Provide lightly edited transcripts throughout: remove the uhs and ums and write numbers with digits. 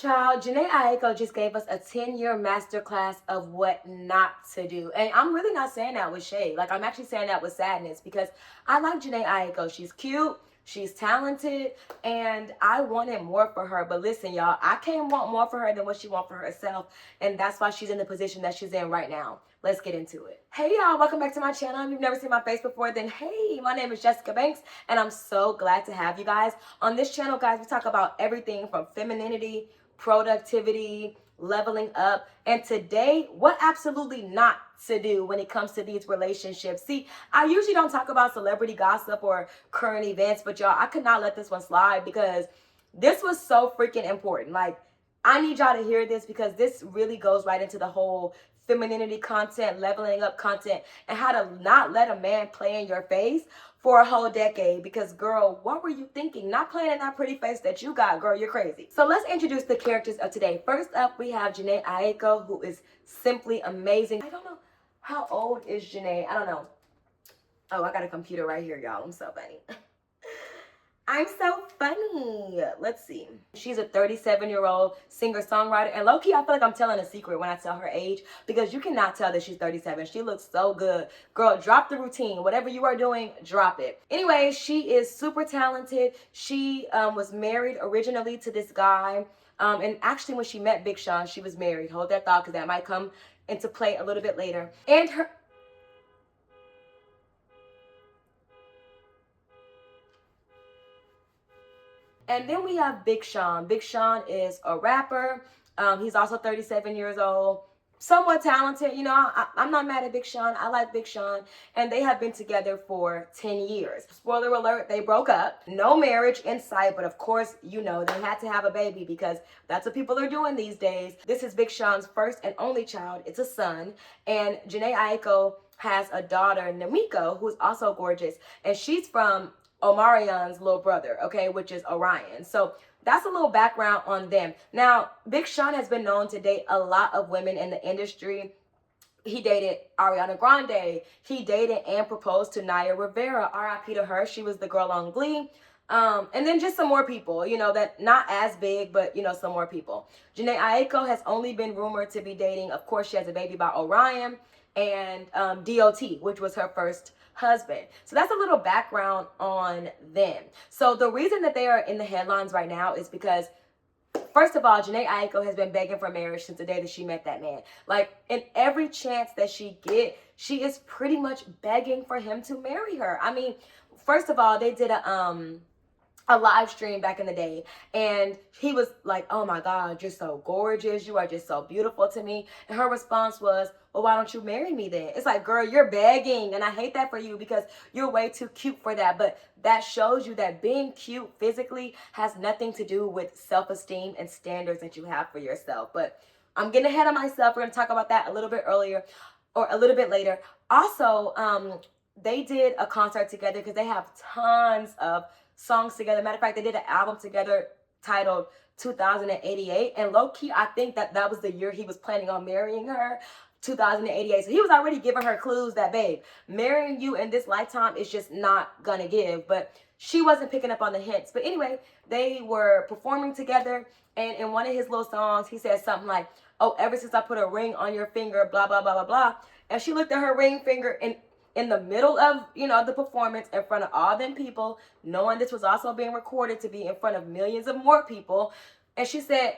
child, Jhené Aiko just gave us a 10-year masterclass of what not to do. And I'm really not saying that with shade. Like, I'm actually saying that with sadness because I like Jhené Aiko. She's cute, she's talented, and I wanted more for her. But listen, y'all, I can't want more for her than what she wants for herself. And that's why she's in the position that she's in right now. Let's get into it. Hey, y'all, welcome back to my channel. If you've never seen my face before, then hey, my name is Jessyka Banks, and I'm so glad to have you guys. On this channel, guys, we talk about everything from femininity, productivity, leveling up, and today, what absolutely not to do when it comes to these relationships. See, I usually don't talk about celebrity gossip or current events, but y'all, I could not let this one slide because this was so freaking important. Like, I need y'all to hear this because this really goes right into the whole femininity content, leveling up content, and how to not let a man play in your face for a whole decade. Because girl, what were you thinking? Not playing in that pretty face that you got, girl, you're crazy. So let's introduce the characters of today. First up, we have Jhené Aiko, who is simply amazing. I don't know, how old is Jhené? I don't know. Oh, I got a computer right here, y'all. I'm so funny. I'm so funny. Let's see. She's a 37-year-old singer-songwriter. And low-key, I feel like I'm telling a secret when I tell her age because you cannot tell that she's 37. She looks so good. Girl, drop the routine. Whatever you are doing, drop it. Anyway, she is super talented. She was married originally to this guy. And actually, when she met Big Sean, she was married. Hold that thought because that might come into play a little bit later. And her... And then we have Big Sean. Big Sean is a rapper. He's also 37 years old. Somewhat talented. You know, I'm not mad at Big Sean. I like Big Sean. And they have been together for 10 years. Spoiler alert, they broke up. No marriage in sight. But of course, you know, they had to have a baby because that's what people are doing these days. This is Big Sean's first and only child. It's a son. And Jhené Aiko has a daughter, Namiko, who's also gorgeous. And she's from Omarion's little brother, okay, which is Orion. So that's a little background on them. Now, Big Sean has been known to date a lot of women in the industry. He dated Ariana Grande. He dated and proposed to Naya Rivera. R.I.P. to her. She was the girl on Glee. And then just some more people, you know, that not as big, but, you know, some more people. Jhené Aiko has only been rumored to be dating. Of course, she has a baby by Orion and D.O.T., which was her first husband. So that's a little background on them. So the reason that they are in the headlines right now is because, first of all, Jhené Aiko has been begging for marriage since the day that she met that man. Like, in every chance that she get, she is pretty much begging for him to marry her. I mean, first of all, they did a live stream back in the day, and he was like, oh my God, you're so gorgeous, you are just so beautiful to me. And her response was, well, why don't you marry me then? It's like, girl, you're begging, and I hate that for you because you're way too cute for that. But that shows you that being cute physically has nothing to do with self-esteem and standards that you have for yourself. But I'm getting ahead of myself. We're going to talk about that a little bit earlier or a little bit later. Also, they did a concert together because they have tons of songs together. Matter of fact, they did an album together titled 2088, and low-key, I think that was the year he was planning on marrying her, 2088. So he was already giving her clues that, babe, marrying you in this lifetime is just not gonna give. But she wasn't picking up on the hints. But anyway, they were performing together, and in one of his little songs, he said something like, oh, ever since I put a ring on your finger, blah, blah, blah, blah, blah. And she looked at her ring finger, and in the middle of, you know, the performance, in front of all them people, knowing this was also being recorded to be in front of millions of more people. And she said,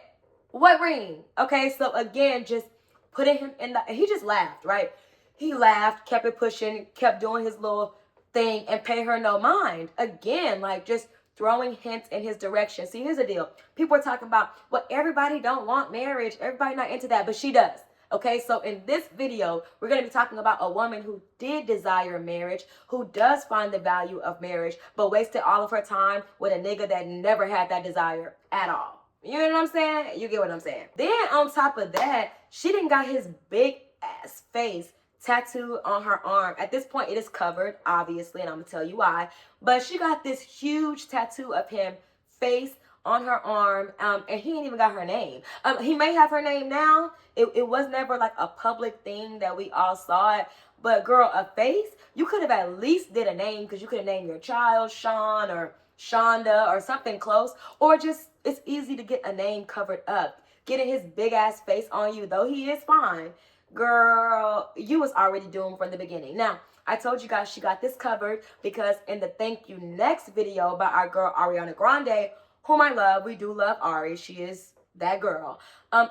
what ring? Okay, so again, just putting him in and he just laughed, right? He laughed, kept it pushing, kept doing his little thing and pay her no mind. Again, like just throwing hints in his direction. See, here's the deal. People are talking about, well, everybody don't want marriage. Everybody not into that, but she does. Okay, so in this video, we're going to be talking about a woman who did desire marriage, who does find the value of marriage, but wasted all of her time with a nigga that never had that desire at all. You know what I'm saying? You get what I'm saying. Then on top of that, she didn't got his big ass face tattooed on her arm. At this point, it is covered, obviously, and I'm going to tell you why. But she got this huge tattoo of him face on her arm, and he ain't even got her name. He may have her name now. It was never like a public thing that we all saw it. But girl, a face, you could have at least did a name because you could have named your child Sean or Shonda or something close, or just it's easy to get a name covered up. Getting his big ass face on you, though he is fine, girl, you was already doomed from the beginning. Now, I told you guys she got this covered because in the thank you next video by our girl Ariana Grande, whom I love, we do love Ari, she is that girl.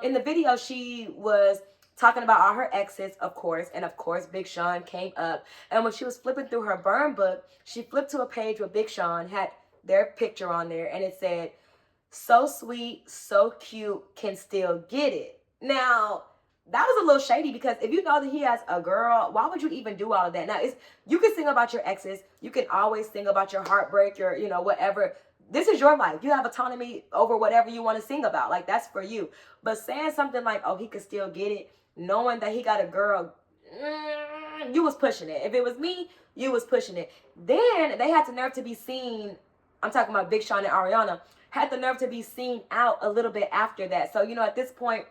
In the video, she was talking about all her exes, of course, and of course Big Sean came up. And when she was flipping through her burn book, she flipped to a page where Big Sean had their picture on there, and it said, "So sweet, so cute, can still get it." Now, that was a little shady because if you know that he has a girl, why would you even do all of that? Now, you can sing about your exes. You can always sing about your heartbreak, your, whatever. This is your life. You have autonomy over whatever you want to sing about. Like, that's for you. But saying something like, oh, he could still get it, knowing that he got a girl, you was pushing it. If it was me, you was pushing it. Then they had the nerve to be seen. I'm talking about Big Sean and Ariana. Had the nerve to be seen out a little bit after that. So, at this point,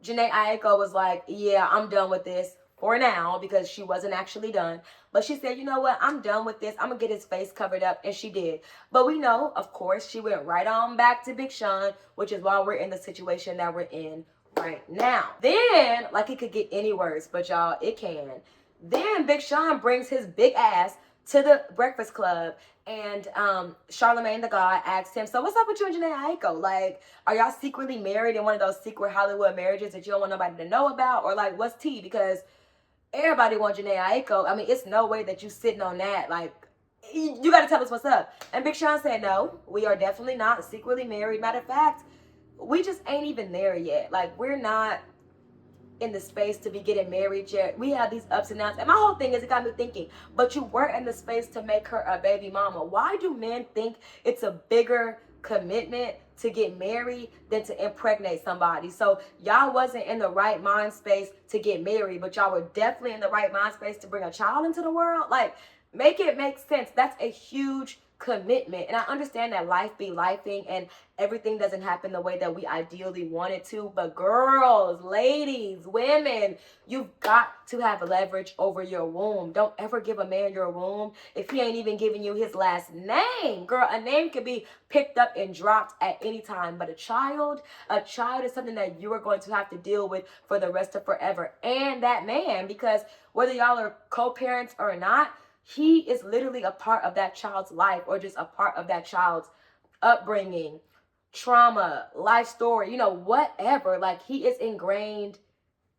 Jhené Aiko was like, yeah, I'm done with this for now, because she wasn't actually done. But she said, you know what, I'm done with this. I'm going to get his face covered up. And she did. But we know, of course, she went right on back to Big Sean, which is why we're in the situation that we're in right now. Then, like it could get any worse, but y'all, it can. Then Big Sean brings his big ass to the Breakfast Club, and Charlamagne the God asked him, so what's up with you and Jhené Aiko? Like, are y'all secretly married in one of those secret Hollywood marriages that you don't want nobody to know about? Or like, what's tea? Because everybody wants Jhené Aiko. I mean, it's no way that you sitting on that. Like, you got to tell us what's up. And Big Sean said, no, we are definitely not secretly married. Matter of fact, we just ain't even there yet. Like, we're not in the space to be getting married yet. We have these ups and downs. And my whole thing is, it got me thinking, but you were in the space to make her a baby mama. Why do men think it's a bigger commitment to get married than to impregnate somebody? So y'all wasn't in the right mind space to get married, but y'all were definitely in the right mind space to bring a child into the world. Like, make it make sense. That's a huge commitment. And I understand that life be lifing and everything doesn't happen the way that we ideally want it to. But girls, ladies, women, you've got to have leverage over your womb. Don't ever give a man your womb if he ain't even giving you his last name. Girl, a name can be picked up and dropped at any time. But a child is something that you are going to have to deal with for the rest of forever. And that man, because whether y'all are co-parents or not, he is literally a part of that child's life, or just a part of that child's upbringing, trauma, life story, whatever. Like, he is ingrained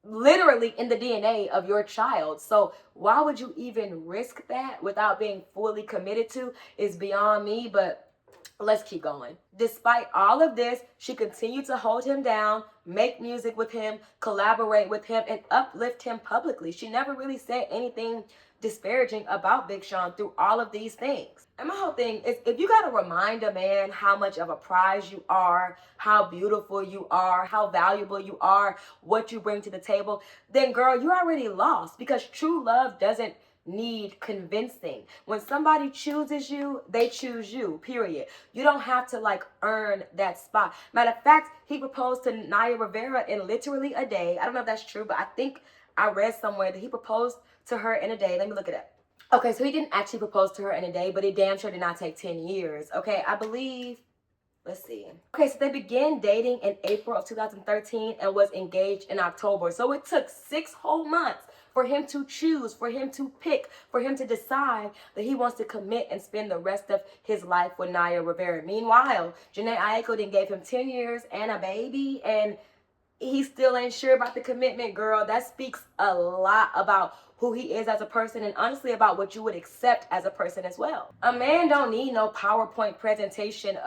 literally in the DNA of your child. So why would you even risk that without being fully committed to is beyond me. But let's keep going. Despite all of this, she continued to hold him down, make music with him, collaborate with him, and uplift him publicly. She never really said anything disparaging about Big Sean through all of these things. And my whole thing is, if you got to remind a man how much of a prize you are, how beautiful you are, how valuable you are, what you bring to the table, then girl, you're already lost, because true love doesn't need convincing. When somebody chooses you, they choose you, period. You don't have to earn that spot. Matter of fact, he proposed to Naya Rivera in literally a day. I don't know if that's true, but I think I read somewhere that he proposed to her in a day. Let me look it up. Okay, so he didn't actually propose to her in a day, but it damn sure did not take 10 years. Okay, I believe, let's see. Okay, so they began dating in April of 2013 and was engaged in October. So it took 6 whole months for him to choose, for him to pick, for him to decide that he wants to commit and spend the rest of his life with Naya Rivera. Meanwhile, Jhené Aiko then gave him 10 years and a baby, and he still ain't sure about the commitment, girl. That speaks a lot about who he is as a person, and honestly about what you would accept as a person as well. A man don't need no PowerPoint presentation,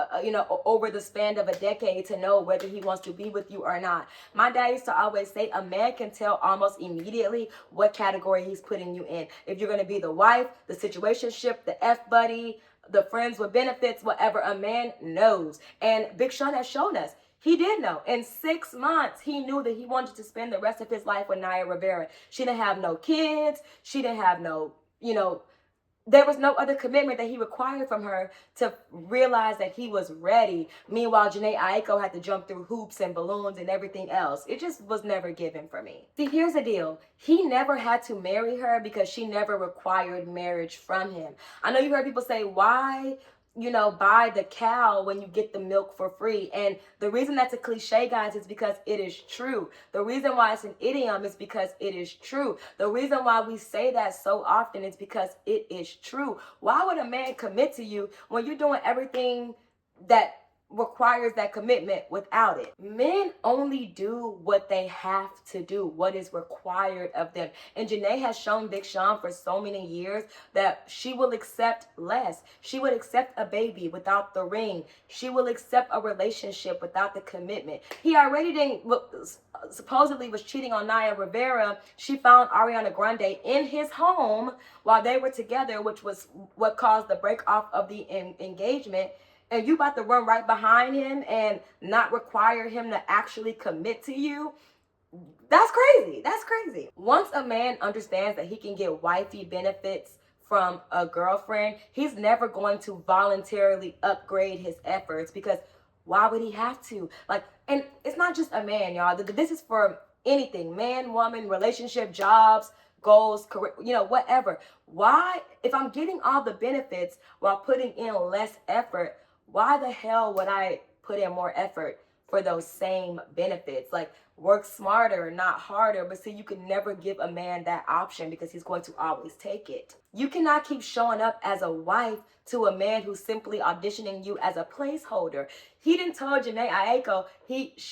over the span of a decade to know whether he wants to be with you or not. My dad used to always say a man can tell almost immediately what category he's putting you in. If you're going to be the wife, the situationship, the F-buddy, the friends with benefits, whatever, a man knows. And Big Sean has shown us. He did know. In 6 months, he knew that he wanted to spend the rest of his life with Naya Rivera. She didn't have no kids. She didn't have no, there was no other commitment that he required from her to realize that he was ready. Meanwhile, Jhené Aiko had to jump through hoops and balloons and everything else. It just was never given for me. See, here's the deal. He never had to marry her because she never required marriage from him. I know you heard people say, why buy the cow when you get the milk for free. And the reason that's a cliche, guys, is because it is true. The reason why it's an idiom is because it is true. The reason why we say that so often is because it is true. Why would a man commit to you when you're doing everything that requires that commitment without it? Men only do what they have to do, what is required of them. And Jhené has shown Big Sean for so many years that she will accept less. She would accept a baby without the ring. She will accept a relationship without the commitment. He already supposedly was cheating on Naya Rivera. She found Ariana Grande in his home while they were together, which was what caused the break off of the engagement. And you about to run right behind him and not require him to actually commit to you? That's crazy. That's crazy. Once a man understands that he can get wifey benefits from a girlfriend, he's never going to voluntarily upgrade his efforts, because why would he have to? And it's not just a man, y'all. This is for anything. Man, woman, relationship, jobs, goals, career, whatever. Why, if I'm getting all the benefits while putting in less effort, why the hell would I put in more effort for those same benefits? Work smarter, not harder. But see, you can never give a man that option, because he's going to always take it. You cannot keep showing up as a wife to a man who's simply auditioning you as a placeholder. He didn't tell Jhené Aiko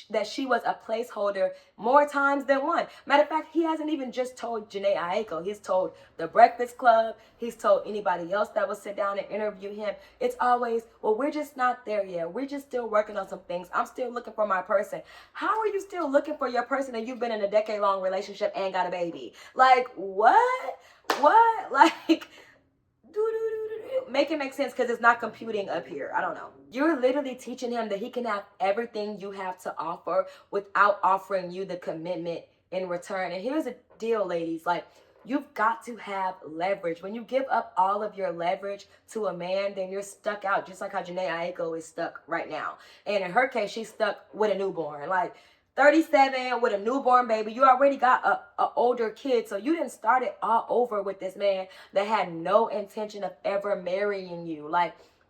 that she was a placeholder more times than one. Matter of fact, he hasn't even just told Jhené Aiko. He's told The Breakfast Club. He's told anybody else that will sit down and interview him. It's always, well, we're just not there yet. We're just still working on some things. I'm still looking for my person. How are you still looking for your person and you've been in a decade-long relationship and got a baby? What? Make it make sense, because it's not computing up here. I don't know. You're literally teaching him that he can have everything you have to offer without offering you the commitment in return. And here's the deal, ladies. You've got to have leverage. When you give up all of your leverage to a man, then you're stuck out, just like how Jhené Aiko is stuck right now. And in her case, she's stuck with a newborn. 37 with a newborn baby. You already got a older kid, so you didn't start it all over with this man that had no intention of ever marrying you.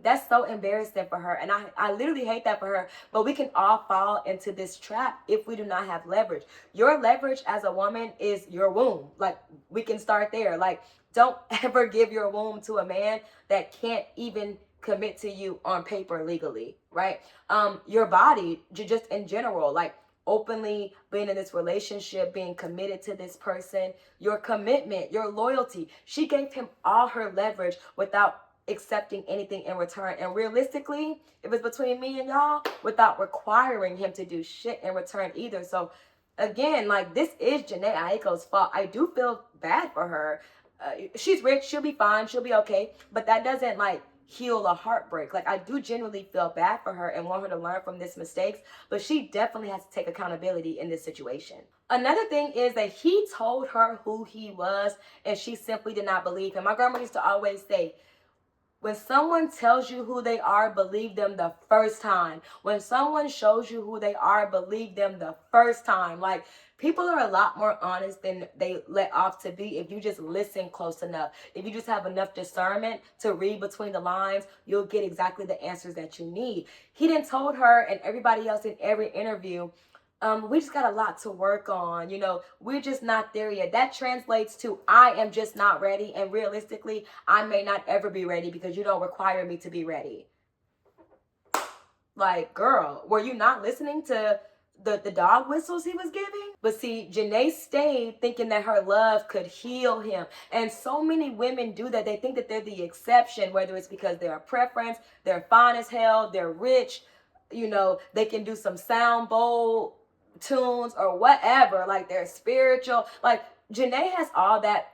That's so embarrassing for her, and I literally hate that for her. But we can all fall into this trap if we do not have leverage. Your leverage as a woman is your womb. We can start there. Don't ever give your womb to a man that can't even commit to you on paper legally, right? Your body, just in general, openly being in this relationship, being committed to this person, your commitment, your loyalty. She gave him all her leverage without accepting anything in return. And realistically, if it's between me and y'all, without requiring him to do shit in return either. So again, this is Jhené Aiko's fault. I do feel bad for her. She's rich, she'll be fine, she'll be okay. But that doesn't heal a heartbreak. I do genuinely feel bad for her and want her to learn from this mistakes, but she definitely has to take accountability in this situation. Another thing is that he told her who he was, and she simply did not believe him. My grandma used to always say, when someone tells you who they are, believe them the first time. When someone shows you who they are, believe them the first time. People are a lot more honest than they let off to be if you just listen close enough. If you just have enough discernment to read between the lines, you'll get exactly the answers that you need. He done told her and everybody else in every interview, we just got a lot to work on. We're just not there yet. That translates to, I am just not ready. And realistically, I may not ever be ready because you don't require me to be ready. Girl, were you not listening to the dog whistles he was giving? But see, Jhené stayed thinking that her love could heal him. And so many women do that. They think that they're the exception, whether it's because they're a preference, they're fine as hell, they're rich, they can do some sound bowl tunes or whatever, they're spiritual. Jhené has all that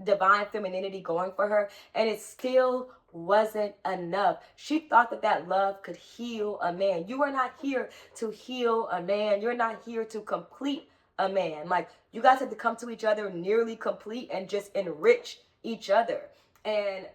divine femininity going for her, and it still wasn't enough. She thought that love could heal a man. You are not here to heal a man. You're not here to complete a man. You guys have to come to each other nearly complete and just enrich each other. And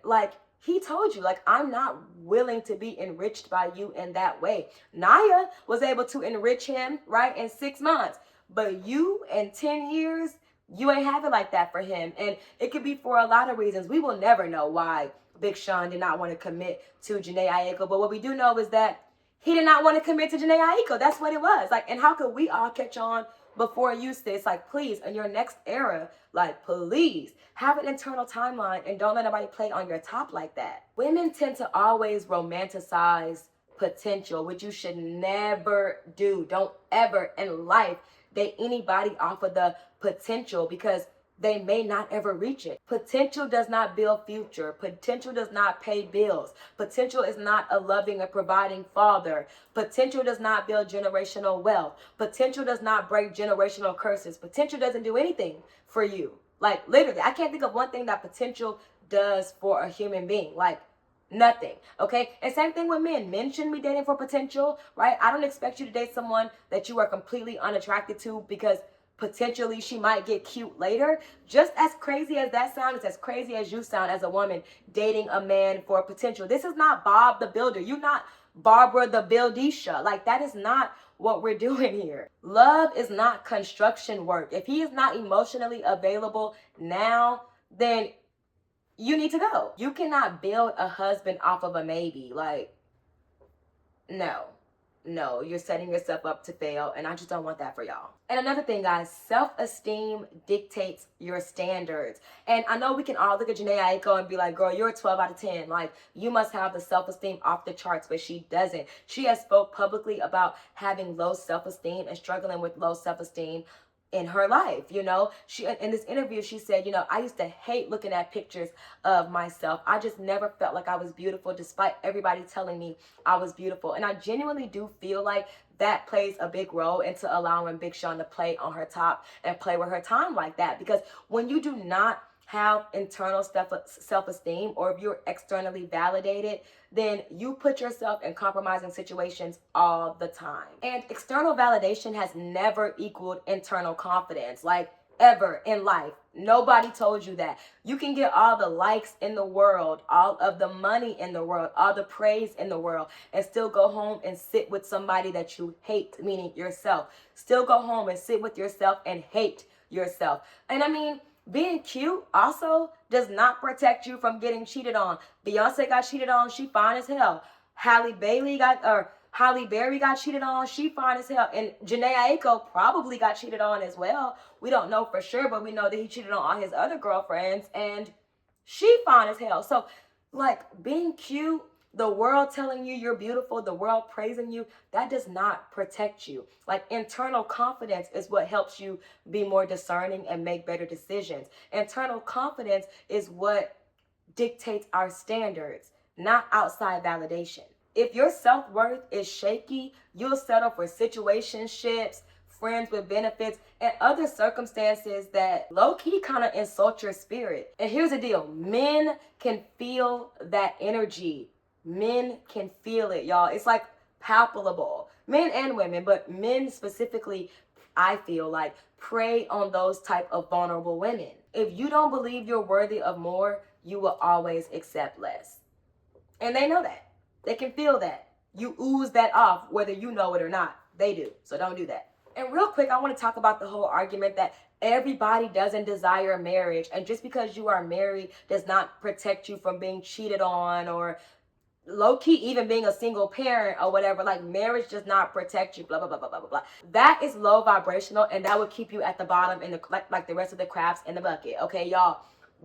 he told you, I'm not willing to be enriched by you in that way. Naya was able to enrich him, right, in 6 months. But you, in 10 years, you ain't have it like that for him. And it could be for a lot of reasons. We will never know why Big Sean did not want to commit to Jhené Aiko. But what we do know is that he did not want to commit to Jhené Aiko. That's what it was. Like, and how could we all catch on before you, sis? Like, please, in your next era, like, please have an internal timeline and don't let nobody play on your top like that. Women tend to always romanticize potential, which you should never do. Don't ever in life date anybody off of the potential, because they may not ever reach it. Potential does not build future. Potential does not pay bills. Potential is not a loving and providing father. Potential does not build generational wealth. Potential does not break generational curses. Potential doesn't do anything for you. Like, literally, I can't think of one thing that potential does for a human being. Like, nothing. Okay? And same thing with men. Men shouldn't be dating for potential, right? I don't expect you to date someone that you are completely unattracted to because potentially she might get cute later. Just as crazy as that sounds, it's as crazy as you sound as a woman dating a man for potential. This is not Bob the Builder. You're not Barbara the Buildisha. Like, that is not what we're doing here. Love is not construction work. If he is not emotionally available now, then you need to go. You cannot build a husband off of a maybe. Like, no, you're setting yourself up to fail, and I just don't want that for y'all. And another thing, guys, self-esteem dictates your standards. And I know we can all look at Jhené Aiko and be like, girl, you're a 12 out of 10. Like, you must have the self-esteem off the charts, but she doesn't. She has spoke publicly about having low self-esteem and struggling with low self-esteem in her life. You know, she, in this interview, she said, you know, I used to hate looking at pictures of myself. I just never felt like I was beautiful despite everybody telling me I was beautiful. And I genuinely do feel like that plays a big role into allowing Big Sean to play on her top and play with her time like that. Because when you do not have internal self-esteem, or if you're externally validated, then you put yourself in compromising situations all the time. And external validation has never equaled internal confidence, like, ever in life. Nobody told you that. You can get all the likes in the world, all of the money in the world, all the praise in the world, and still go home and sit with somebody that you hate, meaning yourself. Still go home and sit with yourself and hate yourself. And I mean, being cute also does not protect you from getting cheated on. Beyonce got cheated on. She fine as hell. Halle Berry got cheated on. She fine as hell. And Jhené Aiko probably got cheated on as well. We don't know for sure, but we know that he cheated on all his other girlfriends, and she fine as hell. So, like, being cute, the world telling you you're beautiful, the world praising you, that does not protect you. Like, internal confidence is what helps you be more discerning and make better decisions. Internal confidence is what dictates our standards, not outside validation. If your self-worth is shaky, you'll settle for situationships, friends with benefits, and other circumstances that low-key kind of insult your spirit. And here's the deal. Men can feel that energy. Men can feel it, y'all. It's like palpable. Men and women, but men specifically, I feel like, prey on those type of vulnerable women. If you don't believe you're worthy of more, you will always accept less. And they know that. They can feel that. You ooze that off, whether you know it or not. They do. So don't do that. And real quick, I want to talk about the whole argument that everybody doesn't desire marriage. And just because you are married does not protect you from being cheated on, or low-key even being a single parent or whatever. Like, marriage does not protect you, blah, blah, blah, blah, blah, blah. That is low vibrational, and that will keep you at the bottom in the like the rest of the crabs in the bucket. Okay, y'all?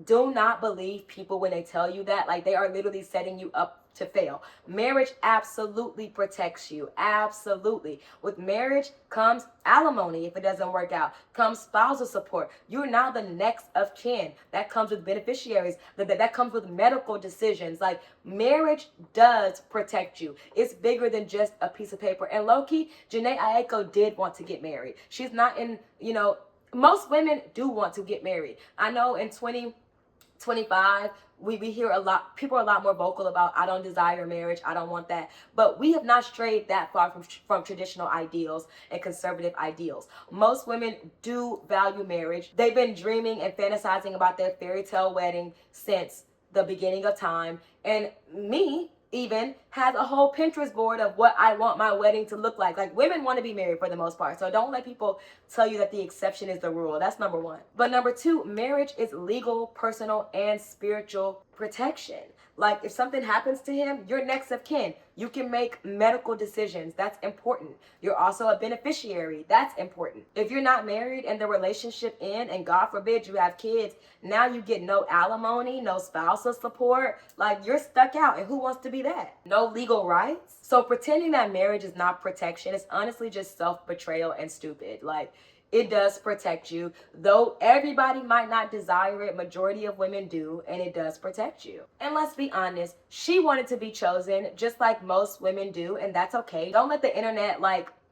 Do not believe people when they tell you that. Like, they are literally setting you up to fail. Marriage absolutely protects you. Absolutely. With marriage comes alimony if it doesn't work out. Comes spousal support. You're now the next of kin. That comes with beneficiaries. That comes with medical decisions. Like, marriage does protect you. It's bigger than just a piece of paper. And low-key, Jhené Aiko did want to get married. She's not in, you know, most women do want to get married. I know in 2025, we hear a lot, people are a lot more vocal about, I don't desire marriage, I don't want that. But we have not strayed that far from traditional ideals and conservative ideals. Most women do value marriage. They've been dreaming and fantasizing about their fairy tale wedding since the beginning of time. And me, even, has a whole Pinterest board of what I want my wedding to look like. Like, women want to be married for the most part. So don't let people tell you that the exception is the rule. That's number one. But number two, marriage is legal, personal, and spiritual protection. Like, if something happens to him, you're next of kin. You can make medical decisions. That's important. You're also a beneficiary. That's important. If you're not married and the relationship ends, and God forbid you have kids, now you get no alimony, no spousal support. Like, you're stuck out, and who wants to be that? No legal rights. So pretending that marriage is not protection is honestly just self-betrayal and stupid. Like, it does protect you, though everybody might not desire it. Majority of women do, and it does protect you. And let's be honest, she wanted to be chosen just like most women do, and that's okay. Don't let the internet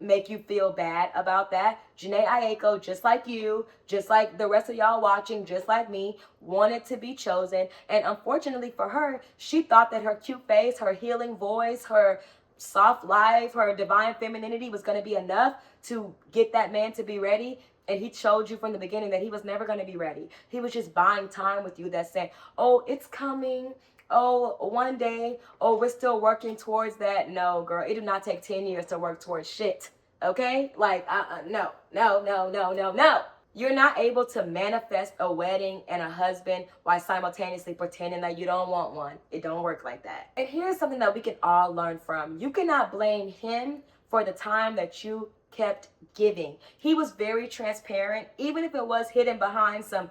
make you feel bad about that. Jhené Aiko, just like you, just like the rest of y'all watching, just like me, wanted to be chosen. And unfortunately for her, she thought that her cute face, her healing voice, her soft life, her divine femininity was going to be enough to get that man to be ready. And he showed you from the beginning that he was never going to be ready. He was just buying time with you, that saying, oh, it's coming. Oh, one day. Oh, we're still working towards that. No, girl, it did not take 10 years to work towards shit. Okay? Like, no. You're not able to manifest a wedding and a husband while simultaneously pretending that you don't want one. It don't work like that. And here's something that we can all learn from. You cannot blame him for the time that you kept giving. He was very transparent, even if it was hidden behind some,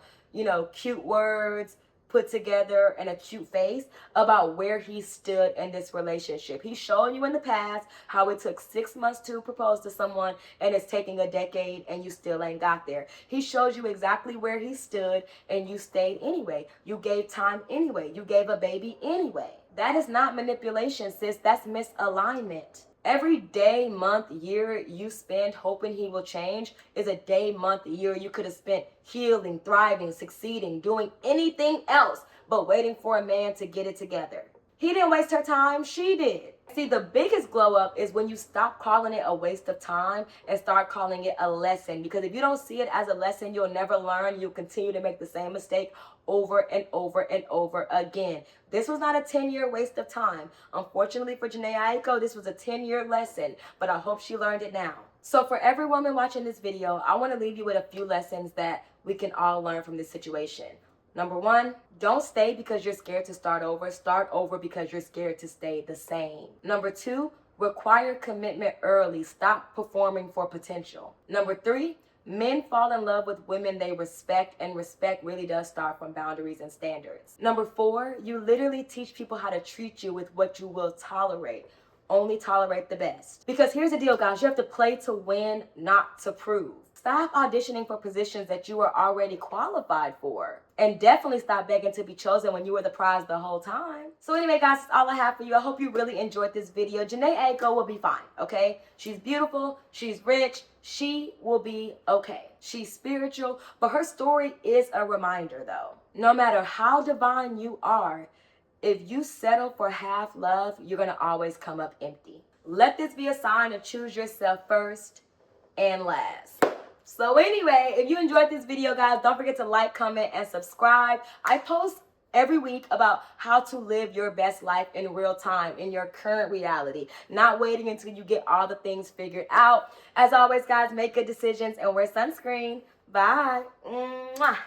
cute words put together and a cute face, about where he stood in this relationship. He's shown you in the past how it took 6 months to propose to someone and it's taking a decade and you still ain't got there. He showed you exactly where he stood and you stayed anyway. You gave time anyway. You gave a baby anyway. That is not manipulation, sis. That's misalignment. Every day, month, year you spend hoping he will change is a day, month, year you could have spent healing, thriving, succeeding, doing anything else but waiting for a man to get it together. He didn't waste her time, she did. See, the biggest glow up is when you stop calling it a waste of time and start calling it a lesson. Because if you don't see it as a lesson, you'll never learn. You'll continue to make the same mistake over and over and over again. This was not a 10-year waste of time. Unfortunately for Jhené Aiko, this was a 10-year lesson, but I hope she learned it now. So for every woman watching this video, I want to leave you with a few lessons that we can all learn from this situation. Number one, don't stay because you're scared to start over. Start over because you're scared to stay the same. Number two, require commitment early. Stop performing for potential. Number three, men fall in love with women they respect, and respect really does start from boundaries and standards. Number four, you literally teach people how to treat you with what you will tolerate. Only tolerate the best. Because here's the deal, guys. You have to play to win, not to prove. Stop auditioning for positions that you are already qualified for. And definitely stop begging to be chosen when you were the prize the whole time. So anyway, guys, that's all I have for you. I hope you really enjoyed this video. Jhené Aiko will be fine, okay? She's beautiful. She's rich. She will be okay. She's spiritual. But her story is a reminder, though. No matter how divine you are, if you settle for half love, you're going to always come up empty. Let this be a sign to choose yourself first and last. So anyway, if you enjoyed this video, guys, don't forget to like, comment, and subscribe. I post every week about how to live your best life in real time, in your current reality, not waiting until you get all the things figured out. As always, guys, make good decisions and wear sunscreen. Bye. Mwah.